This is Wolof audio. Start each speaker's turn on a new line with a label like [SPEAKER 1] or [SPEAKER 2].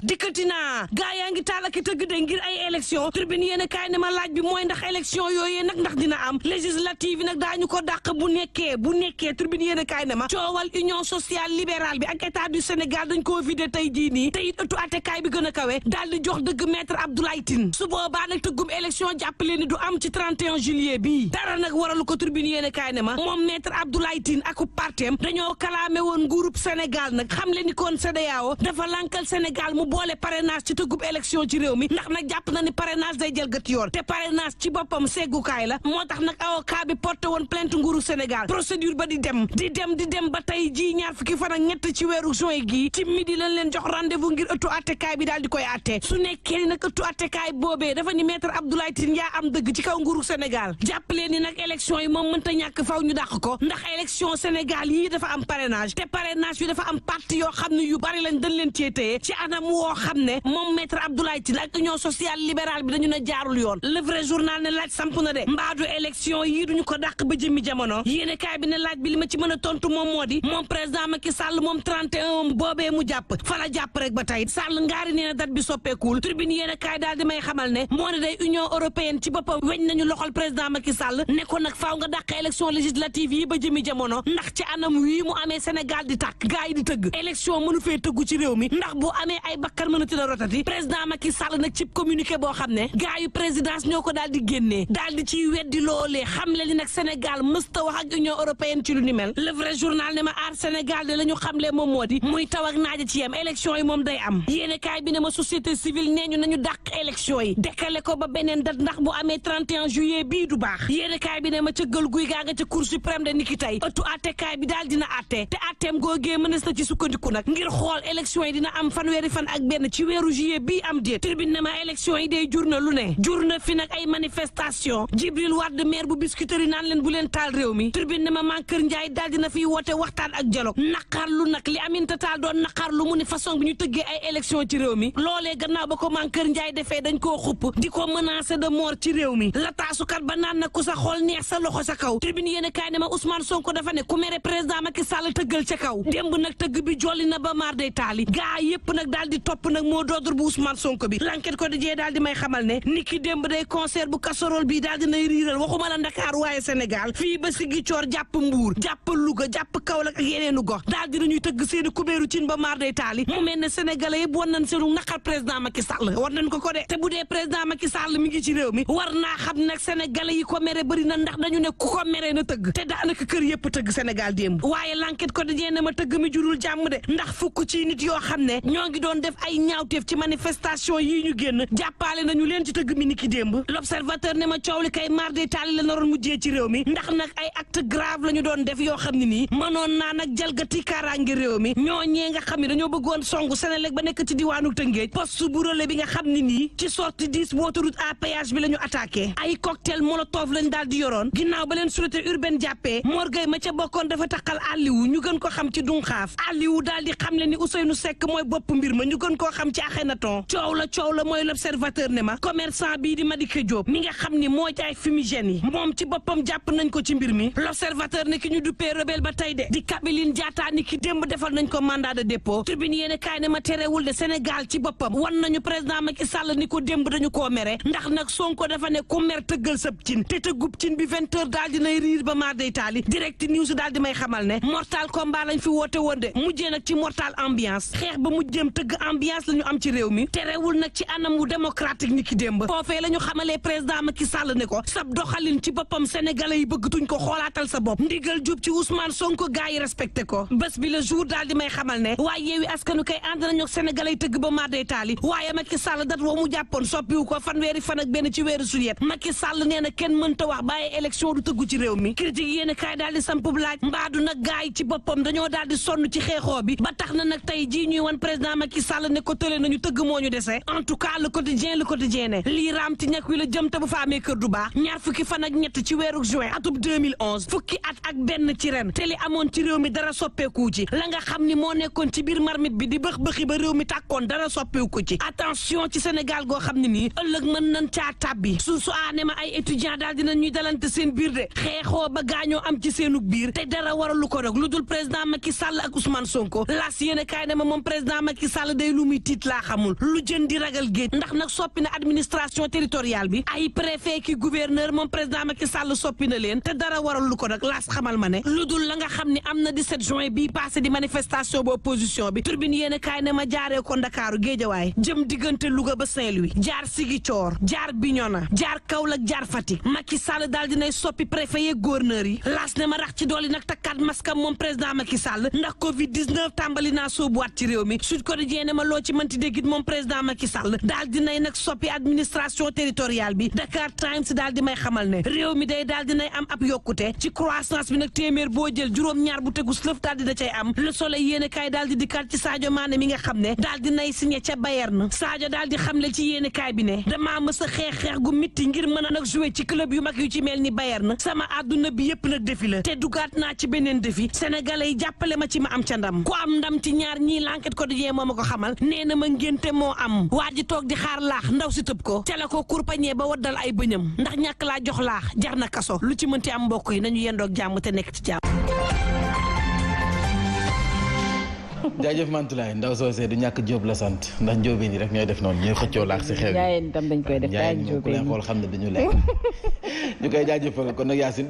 [SPEAKER 1] dikkati naa gaa yaa ngi taal ak tëgg de ngir ay élection tribune yéen a kaay ne ma laaj bi mooy ndax élection yooyee nag ndax dina am législative yi nag daañu ko dàq bu nekkee tribune yéen a kaay ne ma coowal union sociale libérale bi ak état du Sénégal dañ koo vidé tey jii nii te it ëttu attekaay bi gën a kawe daal di jox dëgg maître Abdoulaye Tine su boobaa nag tëggum élection jàppale ni du am ci 31 juillet bii dara nag waralu ko tribune yéen a kaay ne ma moom maître Abdoulaye Tine ak partem dañoo kalaame woon nguurub Sénégal nag xam le ni koon CEDEAO dafa lankal Sénégal mu boole parrainage ci tëggub élection ci réew mi ndax nag jàpp na ni parrainage day jël gët yoon te parrainage ci boppam seggukaay la moo tax nag avocat bi porté woon plainte nguuru Sénégal procédure ba di dem ba tey jii ñaar fukki fan ak ñett ci weeru juin gii ci midi lañ leen jox rendez-vous ngir ëttu attekaay bi daal di koy atte su nekkee ni nag ëttu attekaay boobee dafa ni maître Abdoulaye Tine yaa am dëgg ci kaw nguuru Sénégal jàppalee ni nag élection yi moom mënta ñàkk faw ñu dàq ko ndax élection Sénégal yii dafa am parrainage te parrainage yi dafa am parti yoo xam ne yu bari lañ dañ leen cee téye ci anam woo xam ne moom maître Abdoulaye Tine ak union sociale libérale bi dañu ne jaarul yoon le vrai journal ne laaj samp na de mbaadu élection yii duñu ko dàq ba jëmmi jamono yéene kaay bi ne laaj bi li ma ci mën a tontu moom moo di moom président Macky Sall moom 31 boobee mu jàpp fa la jàpp rek ba tey Sall ngaari nee na date bi soppeekul tribune yéene kaay daal di may xamal ne moo ne day union européenne ci boppam weñ nañu loxol président Macky Sall ne ko nag faaw nga dàq élection législative yi ba jëmmi jamono ndax ci anam wii mu amee Sénégal di tàkk gaay yi di tëgg élection mënu fee tëggu ci réew mi ndax bu amee ay bakkan mënati la rotati président Macky Sall nag ci communiqué boo xam ne gaay yu présidence ñoo ko daal di génnee daal di ciy weddi loolee xam le ni nag Sénégal mësta wax ak union européenne ci lu ni mel le vrai journal ne ma aar Sénégal de la ñu xamle moom moo di muy taw ak naaja ci yem élection yi moom day am yéene kaay bi ne ma société civile nee ñu nañu dàq élection yi décalé ko ba beneen date ndax bu amee 31 juillet bii du baax yéene kaay bi ne ma ca gël guy gaa nga ca cour suprême de niki tey ëttu attekaay bi daal dina atte te atteem googee mënees na ci sukkandiku nag ngir xool élection yi dina am fanweeri fan ak benn ci weeru juillet bii am déet tribune ne ma élection yi day jur na lu ne jur na fi nag ay manifestation Djibril Wade maire bu Biscuiterie naan leen bu leen taal réew mi tribune ne ma Mankeur Ndiaye daal dina fiy woote waxtaan ak dialogue naqarlu nag li Aminata Tall doon naqarlu mu ni façon bi ñu tëggee ay élection ci réew mi loolee gannaaw ba ko Mankeur Ndiaye defee dañ koo xupp di ko menacer de mort ci réew mi la taasukat ba naan na ku sa xool neex sa loxo sa kaw tribune yéen kaay ne ma Ousmane Sonko dafa ne ku mere président Macky Sall tëggal ca kaw démb nag tëgg bi jolli na ba maar day taali gaa yépp nag daal di topp nag moo doodul bu Ousmane Sonko bi l'enquête ko dijee daal di may xamal ne niki démb day concert bu casserole bi daal dinay riiral waxuma la Ndakaar waaye Sénégal fii ba Ziguinchor jàpp Mbuur jàpp Louga jàpp Kaolack ak yeneenu gox daal dinañuy tëgg seeni kubéeru cin ba maar day taali mu mel ne sénégalais yëpp war nañ seenu naqar président Macky Sall war nañ ko de te bu dee président Macky Sall mi ngi ci réew mi war naa xam nag sénégalais yi ko mere bëri na ndax dañu ne ku ko mere na tëgg te daanaka kër yëpp tëgg Sénégal démb waaye l'enquête ko dijee ne ma tëgg mi jurul jàmm de ndax fukk ci nit yoo xam ne ñoo ngi doon def ay ñaawteef ci manifestation yii ñu génn jàppaale nañu leen ci tëgg mi niki démb l'observateur ne ma coow li kay maar day taali la naroon mujjee ci réew mi ndax nag ay acte grave la ñu doon def yoo xam ne nii mënoon naa nag jalgati kaaraange réew mi ñooñee nga xam ne dañoo bëggoon songu Sénélec ba nekk ci diwaanu Tëngéej poste bu relais bi nga xam ne nii ci sortie 10 bu autoroute à péage bi la ñu attaqué ay cocktail molotov lañ daal di yoroon ginnaaw ba leen sûreté urbaine jàppee morgay ma ca bokkoon dafa taqal Aliou ñu gën ko xam ci Dunxaaf Aliou daal di xam le ni Ousseynou Seck mooy bopp mbir ma ñu gën koo xam ci Akhenaton coow la mooy l'observateur ne ma commerçant bii di Madické Diop mi nga xam ni moo jaay fumigène yi moom ci boppam jàpp nañ ko ci mbir mi l'observateur ne ki ñu duppee rebelle ba tey de di Kabiline Diatta ni ki démb defal nañ ko mandat de dépôt tribune yéene kaay ne ma terewul de Sénégal ci boppam wan nañu président Macky Sall ni ko démb dañu koo mere ndax nag Sonko dafa ne ku mer tëggal sab cin te tëggub cin bi 20 heures daal dinay riir ba maar day taali direct news daal di may xamal ne mortal combat lañ fi woote woon de mujjee nag ci mortal ambiance xeex ba mujjëm tëgg ambiance la ñu am ci réew mi terewul nag ci anam wu démocratique ni ki démb foofee la ñu xamalee président Macky Sall ne ko sab doxalin ci boppam sénégalais yi bëggatuñ ko xoolaatal sa bopp ndigal jub ci Ousmane Sonko gaa yi respecté ko bés bi le jour daal di may xamal ne waaye yeewi askanu kay ànd nañu ak sénégalais yi tëgg ba maar day taali waaye Macky Sall dat woo mu jàppoon soppiwu ko fanweeri fan ak benn ci weeru juillet Macky Sall nee na kenn mënta wax bàyyi élection du tëggu ci réew mi critique yéen kaay daal di sampub laaj mbaadu nag gaa yi ci boppam dañoo daal di sonn ci xeexoo bi ba tax na nag tey jii ñuy wan président Macky Sall ne ko tële nañu tëgg moo ñu dese en tout cas le quotidien ne lii raam ci ñàkk wi la jëm te bu fa amee kër du baax ñaar fukki fan ak ñett ci weeru juin atub 2011 fukki at ak benn ci ren te li amoon ci réew mi dara soppeeku ci la nga xam ni moo nekkoon ci biir marmite bi di bëx-bëxi ba réew mi tàkkoon dara soppeeku ci attention ci Sénégal goo xam ne nii ëllëg mën nañ caa tàbbi su aane ma ay étudiant daal dina ñuy dalante seen biir de xeexoo ba gaañoo am ci seenu biir te dara waralu ko rek lu dul président Macky Sall ak Ousmane Sonko las yéene kaay ne ma moom président Macky Sall day kay lu muy tiit laa xamul lu jën di ragal géej ndax nag soppi na administration territoriale bi ay préfet ki gouverneur moom président Macky Sall soppi na leen te dara waral lu ko nag laas xamal ma ne lu dul la nga xam ne am na 17 juin bii passé di manifestation ba opposition bi turbine yéen a kaay ne ma jaaree ko Ndakaaru Géejawaay jëm diggante Louga ba Saint-Louis jaar Ziguinchor jaar Bignona jaar Kaolack jaar Fatick Macky Sall daal dinay soppi préfet yeeg gouverneur yi laas ne ma rax ci dooli nag takkaat maskam moom président Macky Sall ndax Covid 19 tàmbali naa soobuwaat ci réew mi Sud Quotidien ne ma loo ci mënti déggit moom président Macky Sall daal dinay nag soppi administration territoriale bi Dakar Times daal di may xamal ne réew mi day daal dinay am ab yokkute ci croissance bi nag téeméer boo jël juróom-ñaar bu tegus lëf daal di da cay am Le Soleil yéen a kaay daal di dikkaat ci Sadio Mané mi nga xam ne daal di nay signé ca Bayern Sadio daal di xamle ci yéen a kaay bi ne damaa mës a xeex gu mitti ngir mën a nag jouer ci club yu mag yu ci mel ni Bayern sama àdduna bi yëpp nag défi la te dugaat naa ci beneen défi sénégalais yi jàppale ma ci ma am ca ndam ku am ndam ci ñaar ñii L'Enquête Quotidien moo ma ko xamal nee na ma ngénte moo am waa ji toog di xaar laax ndaw si tëb ko ca la ko kurpañee ba waddal ay bëñam ndax ñàkk laa jox laax jar na kaso lu ci mënti am mbokk yi nañu yendoog jàmm te nekk ci jàmm.
[SPEAKER 2] jaajëf Mantoulaye ndaw soosee du ñàkk Jóob la sant ndax njóobeen yi rek ñooy def noonu ñooy xëccoo laax si xew
[SPEAKER 3] jaayeen tam dañ koy def
[SPEAKER 2] jaayeen ku leen xool xam ne dañu lekk ñu koy jaajëfal kon nag Yacine